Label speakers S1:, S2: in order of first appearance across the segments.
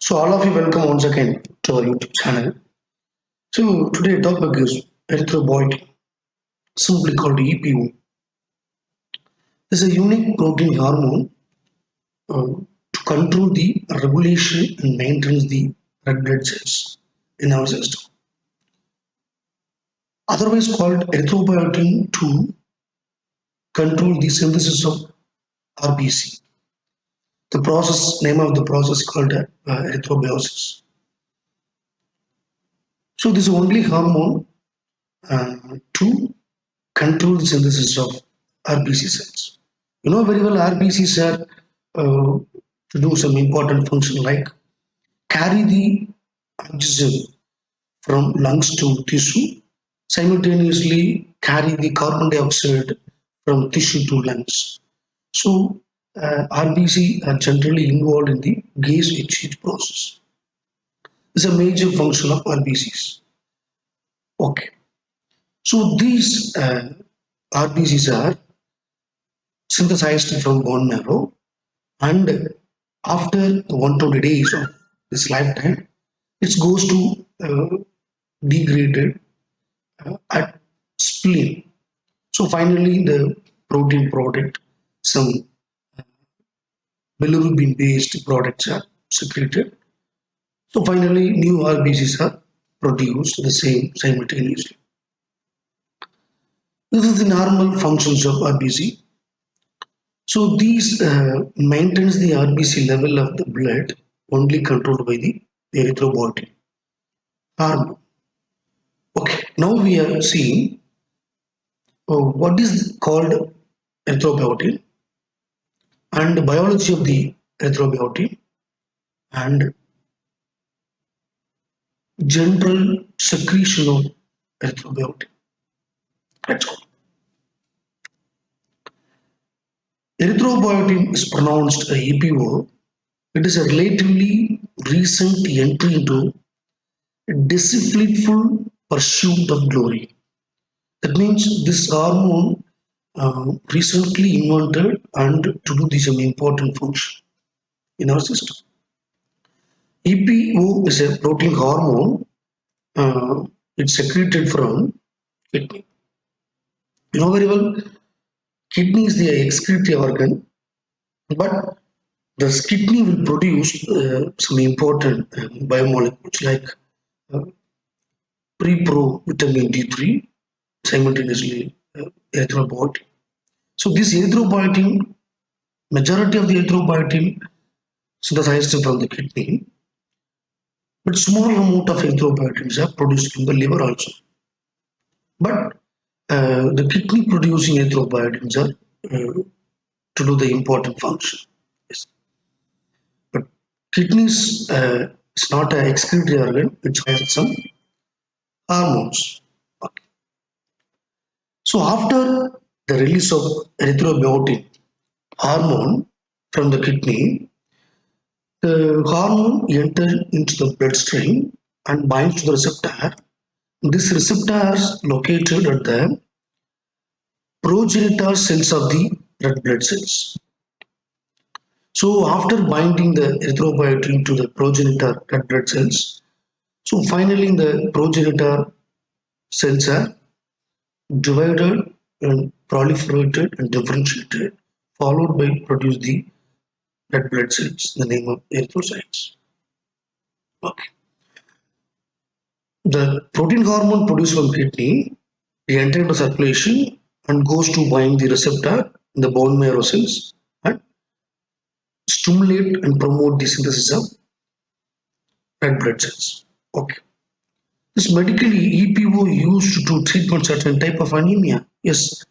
S1: So all of you welcome once again to our YouTube channel. So today topic is erythropoietin, simply called EPO. This is a unique protein hormone to control the regulation and maintains the red blood cells in our system. Otherwise called erythropoietin to control the synthesis of RBC. The process name of the process called erythrobiosis. So this is only hormone to control the synthesis of RBC cells. You know very well RBCs are to do some important function like carry the oxygen from lungs to tissue, simultaneously carry the carbon dioxide from tissue to lungs. So RBC are generally involved in the gas exchange process. This is a major function of RBCs. Okay. So these RBCs are synthesized from bone marrow, and after 120 days of this lifetime, it goes to degraded at spleen. So finally, the protein product, some bilirubin based products are secreted. So finally, new RBCs are produced the same simultaneously. This is the normal functions of RBC. So these maintains the RBC level of the blood only controlled by the erythropoietin hormone. Okay, now we are seeing what is called erythropoietin and the biology of the erythropoietin and general secretion of erythropoietin. Let's go. Erythropoietin is pronounced EPO. It is a relatively recent entry into a deceitful pursuit of glory. That means this hormone recently invented and to do this an important function in our system. EPO is a protein hormone. It's secreted from kidney. You know very well, kidney is the excretory organ, but the kidney will produce some important biomolecules like uh, pre-pro vitamin D3, simultaneously erythropoietin. So this erythropoietin, majority of the erythropoietin synthesized from the kidney, but small amount of erythropoietins are produced from the liver also. But the kidney producing erythropoietins are to do the important function. Yes. But kidneys is not an excretory organ which has some hormones. Okay. So after the release of erythropoietin hormone from the kidney, the hormone enters into the bloodstream and binds to the receptor. This receptor is located at the progenitor cells of the red blood cells. So after binding the erythropoietin to the progenitor red blood cells, so finally the progenitor cells are divided and proliferated and differentiated, followed by produce the red blood cells, the name of erythrocytes. Okay. The protein hormone produced from kidney enters into circulation and goes to bind the receptor in the bone marrow cells and stimulate and promote the synthesis of red blood cells. Okay. This medically EPO used to treatment certain type of anemia. Yes,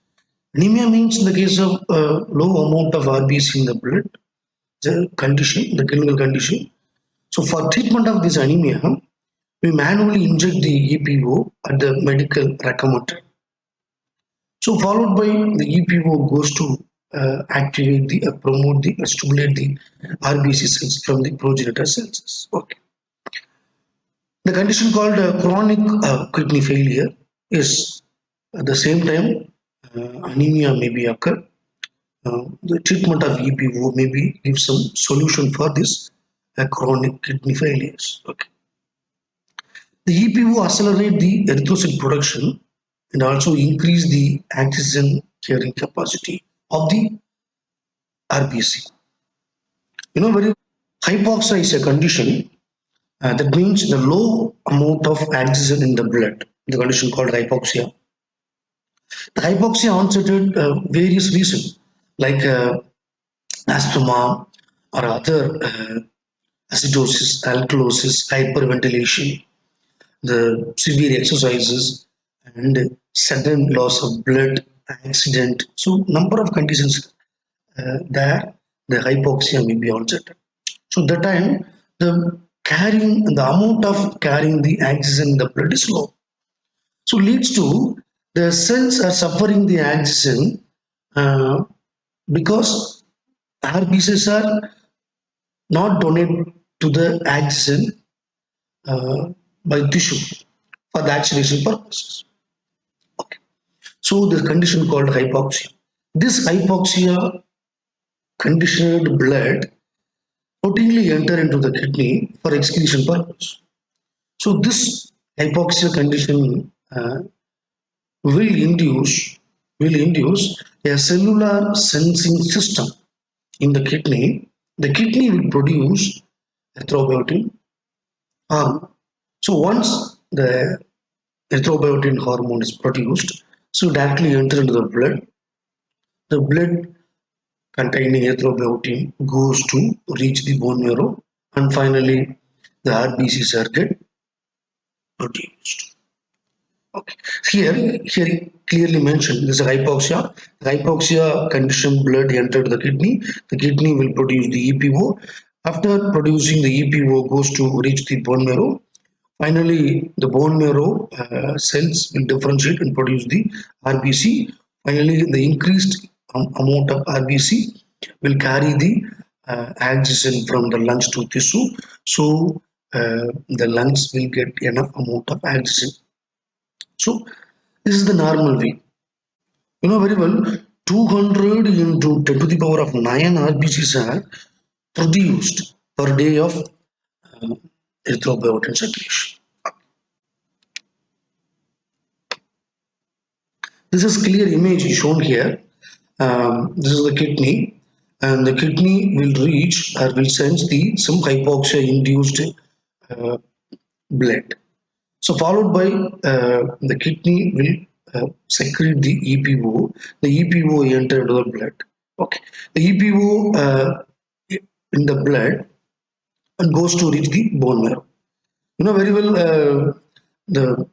S1: anemia means in the case of low amount of RBC in the blood, the condition, the clinical condition. So for treatment of this anemia, we manually inject the EPO at the medical recommended. So followed by the EPO goes to activate the promote the stimulate the RBC cells from the progenitor cells. Okay. The condition called chronic kidney failure is at the same time anemia may be occur. The treatment of EPO maybe give some solution for this chronic kidney failures. Okay. The EPO accelerate the erythrocyte production and also increase the oxygen carrying capacity of the RBC. Very hypoxia is a condition that means the low amount of oxygen in the blood. The condition called hypoxia. The hypoxia onset various reasons like asthma or other acidosis, alkalosis, hyperventilation, the severe exercises, and sudden loss of blood, accident. So, number of conditions there the hypoxia may be onset. So, that time the amount of carrying the oxygen in the blood is low. So, leads to the cells are suffering the oxygen uh, because RBCs are not donated to the oxygen uh, by tissue for the oxidation purposes. Okay. So the condition called hypoxia. This hypoxia conditioned blood routinely enter into the kidney for excretion purpose. So this hypoxia condition will induce will induce a cellular sensing system in the kidney. The kidney will produce erythropoietin hormone. So once the erythropoietin hormone is produced, so directly enter into the blood. The blood containing erythropoietin goes to reach the bone marrow, and finally the RBCs are get produced. Okay. Here clearly mentioned this is hypoxia. The hypoxia condition blood entered the kidney. The kidney will produce the EPO. After producing the EPO goes to reach the bone marrow. Finally, the bone marrow cells will differentiate and produce the RBC. Finally, the increased amount of RBC will carry the oxygen from the lungs to tissue. So, the lungs will get enough amount of oxygen. So, this is the normal way. Very well, 200 into 10 to the power of 9 RBCs are produced per day of erythropoietin circulation. This is clear image shown here. This is the kidney, and the kidney will reach or will sense the some hypoxia induced uh, blood. So followed by the kidney will secrete the EPO. The EPO enter into the blood. Okay, the EPO in the blood and goes to reach the bone marrow. Very well. The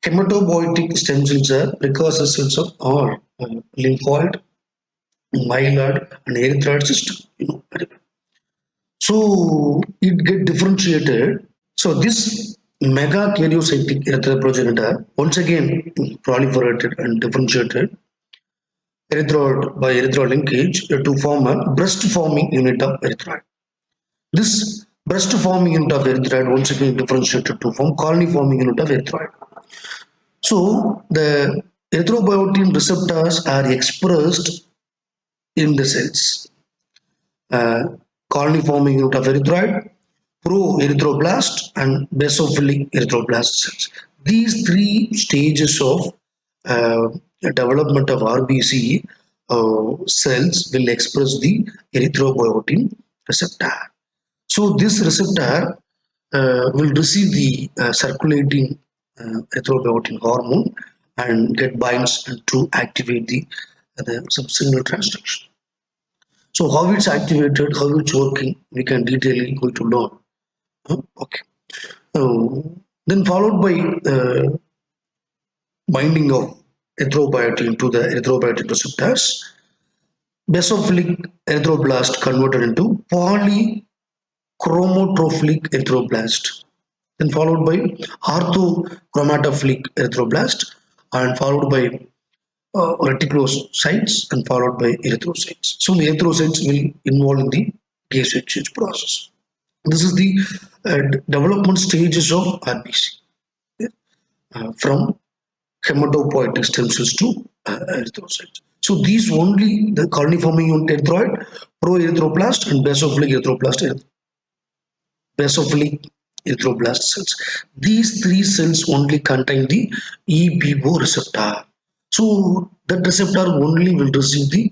S1: hematopoietic stem cells are precursor cells of all lymphoid, myeloid, and erythroid system. Very well. So it get differentiated. So this megakaryocytic erythroprogenitor once again proliferated and differentiated erythroid by erythroid linkage to form a breast forming unit of erythroid. This breast forming unit of erythroid once again differentiated to form colony forming unit of erythroid. So the erythropoietin receptors are expressed in the cells. Colony forming unit of erythroid, pro-erythroblast and basophilic erythroblast cells. These three stages of uh, development of RBC cells will express the erythropoietin receptor. So this receptor will receive the circulating erythropoietin hormone and get binds to activate the subsignal transduction. So how it's activated, how it's working, we can detailing going to learn. Okay. Then followed by binding of erythropoietin to the erythropoietin receptors, basophilic erythroblast converted into polychromatophilic erythroblast. Then followed by orthochromatophilic erythroblast and followed by reticulocytes and followed by erythrocytes. So the erythrocytes will involve in the gas exchange process. This is the development stages of RBC from hematopoietic stem cells to erythrocytes. So these only the colony forming unit erythroid, pro-erythroblast and basophilic erythroblast. basophilic erythroblast cells. These three cells only contain the EPO receptor. So that receptor only will receive the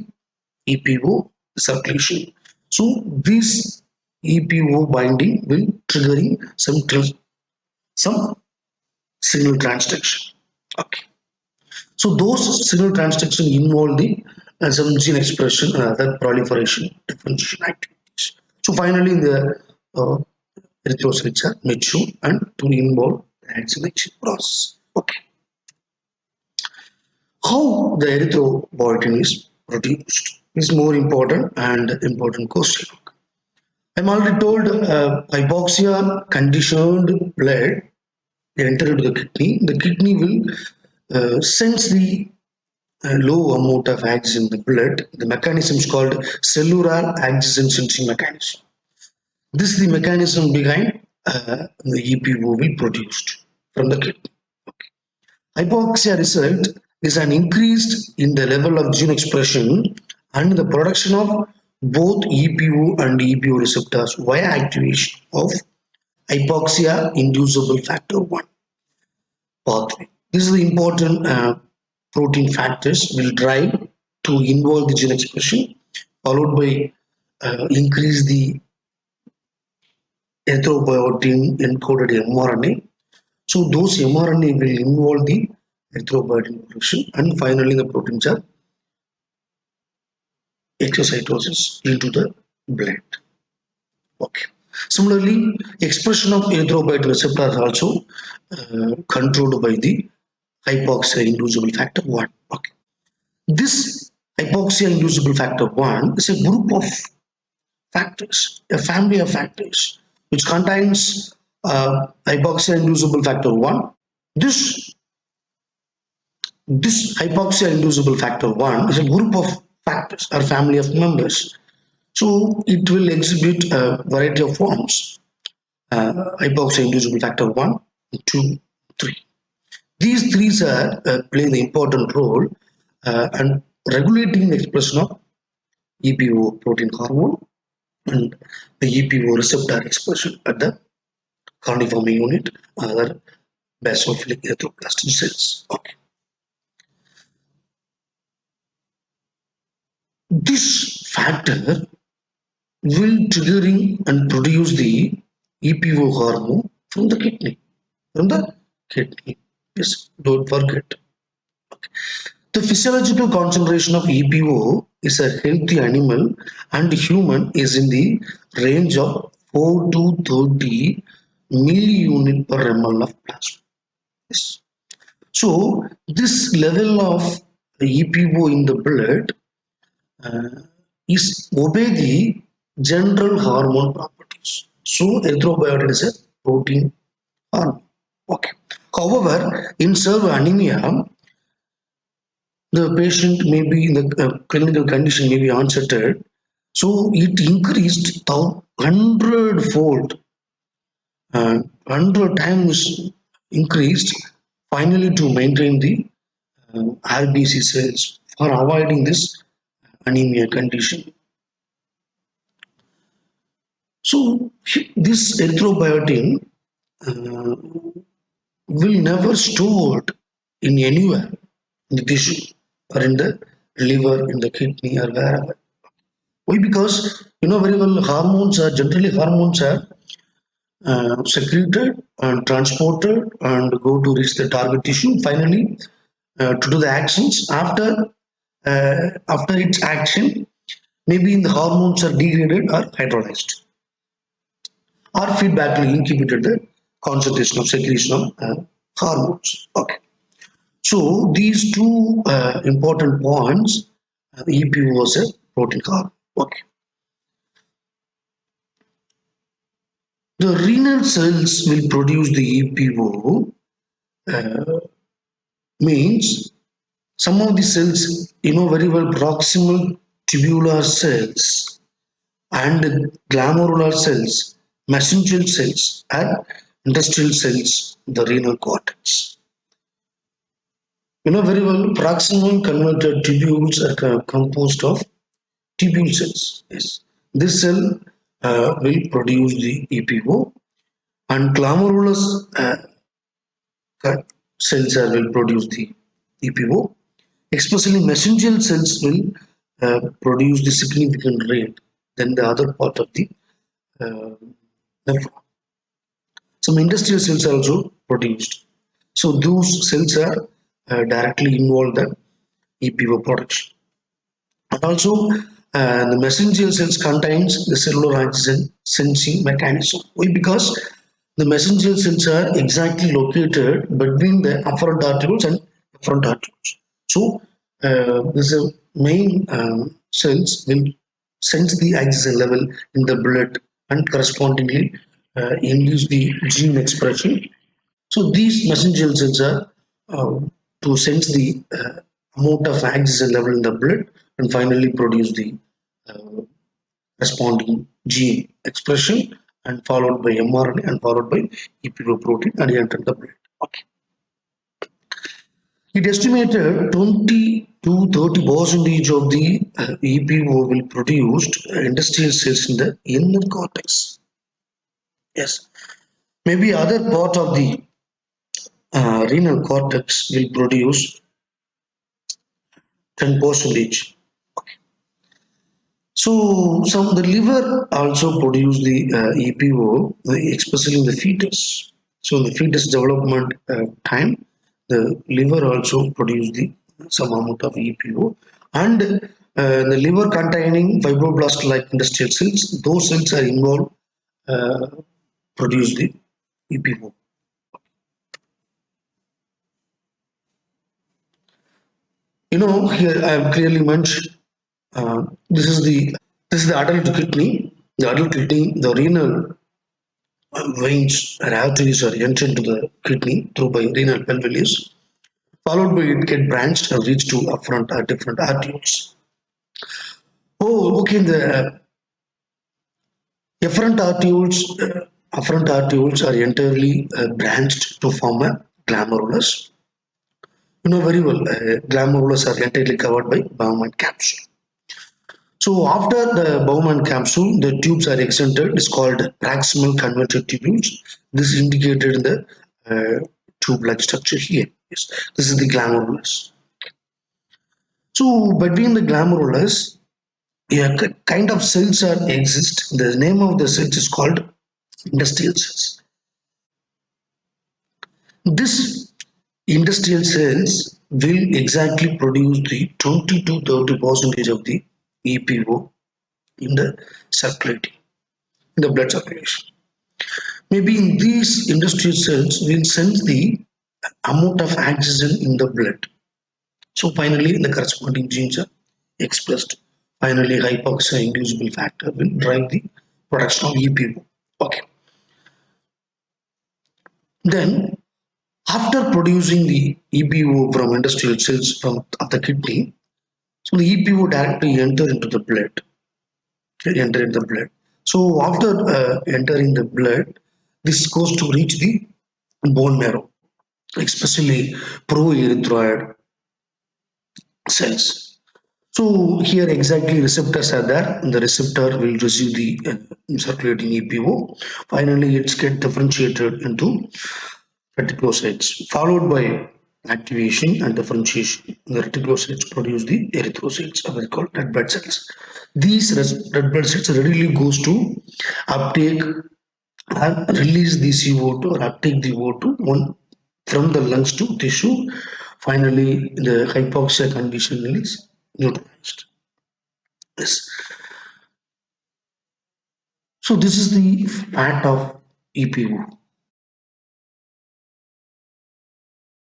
S1: EPO circulation. So this EPO binding will triggering some signal transduction. Okay. So those signal transduction involve the some gene expression and other proliferation differentiation activities. So finally, the uh, erythrocytes are mature and to involve the vaccination process. Okay. How the erythropoietin is produced is more important and important question. I'm already told hypoxia conditioned blood enter into the kidney. The kidney will sense the low amount of oxygen in the blood. The mechanism is called cellular oxygen sensing mechanism. This is the mechanism behind the EPO will produced from the kidney. Hypoxia result is an increase in the level of gene expression and the production of both EPO and EPO receptors via activation of hypoxia inducible factor 1 pathway. This is the important protein factors will drive to involve the gene expression, followed by increase the erythropoietin encoded mRNA. So those mRNA will involve the erythropoietin production, and finally the proteins are exocytosis into the blood. Okay. Similarly, expression of erythropoietin receptor is also controlled by the hypoxia inducible factor 1. Okay. This hypoxia inducible factor 1 is a group of factors, a family of factors, which contains hypoxia inducible factor 1. This, this hypoxia inducible factor 1 is a group of factors or family of members. So it will exhibit a variety of forms. Hypoxia inducible factor 1, 2, 3. These three are play the important role and regulating the expression of EPO protein hormone and the EPO receptor expression at the corniform unit, other basophilic erythroblast cells. Okay. This factor will triggering and produce the EPO hormone from the kidney. From the kidney. Yes, don't forget. The physiological concentration of EPO is a healthy animal and human is in the range of 4 to 30 milliunit per ml of plasma. Yes. So this level of the EPO in the blood is obey the general hormone properties. So erythropoietin is a protein hormone. Okay. However, in severe anemia, the patient may be in the clinical condition may be unsettled, so it increased 100-fold, 100 times increased finally to maintain the RBC cells for avoiding this anemia condition. So this erythropoietin uh, will never stored in anywhere in the tissue or in the liver, in the kidney or wherever. Why? Because you know very well hormones are secreted and transported and go to reach the target tissue. Finally, to do the actions after its action, maybe the hormones are degraded or hydrolyzed or feedback will inhibited the concentration of secretion of hormones. Okay. So these two important points, EPO was a protein hormone. Okay. The renal cells will produce the EPO, means some of the cells, you know very well, proximal tubular cells and glomerular cells, mesangial cells and industrial cells, the renal cortex. You know very well, proximal converted tubules are composed of tubule cells. Yes. This cell will produce the EPO, and glomerulus cells will produce the EPO. Especially mesangial cells will produce the significant rate than the other part of the uh, nephron. Some industrial cells are also produced. So those cells are directly involved in EPO production. And also, the mesangial cells contains the cellular oxygen sensing mechanism. Why? Because the mesangial cells are exactly located between the afferent arterioles and efferent arterioles. So, this is main cells will sense the oxygen level in the blood and correspondingly induce the gene expression. So these messenger cells are to sense the amount of oxygen level in the blood and finally produce the uh, responding gene expression and followed by mRNA and followed by EPO protein and enter the blood. Okay. It estimated 20 to 30 percentage of the EPO will produced industrial cells in the inner cortex. Yes, maybe other part of the renal cortex will produce 10 percentage. So some the liver also produce the EPO, especially in the fetus. So in the fetus development time, the liver also produce the some amount of EPO, and the liver containing fibroblast like industrial cells, those cells are involved uh, produce the EPO. Here I have clearly mentioned this is the adult kidney. The adult kidney, the renal veins or arteries are entered into the kidney through by renal pelvis, followed by it get branched and reach to afferent or different arterioles. Oh, okay. The afferent arterioles are entirely branched to form a glomerulus. You know very well, glomerulus are entirely covered by Bowman capsule. So after the Bowman capsule, the tubes are extended. It's called proximal converted tubules. This is indicated in the tube-like structure here. Yes, this is the glomerulus. So between the glomerulus, a kind of cells are exist. The name of the cells is called industrial cells. This industrial cells will exactly produce the 20 to 30 percentage of the EPO in the circulating, in the blood circulation. Maybe in these industrial cells will sense the amount of oxygen in the blood. So finally, the corresponding genes are expressed. Finally, hypoxia inducible factor will drive the production of EPO. Okay. Then, after producing the EPO from industrial cells from of the kidney, so the EPO directly enter into the blood. Okay, enter in the blood. So after entering the blood, this goes to reach the bone marrow, especially proerythroid cells. So here exactly receptors are there. The receptor will receive the circulating EPO. Finally, it's get differentiated into reticulocytes, followed by activation and differentiation. The reticulocytes produce the erythrocytes, or called red blood cells. These red blood cells readily goes to uptake and release the CO2 or uptake the O2 one from the lungs to tissue. Finally, the hypoxia condition is neutralized. Yes. So this is the fact of EPO.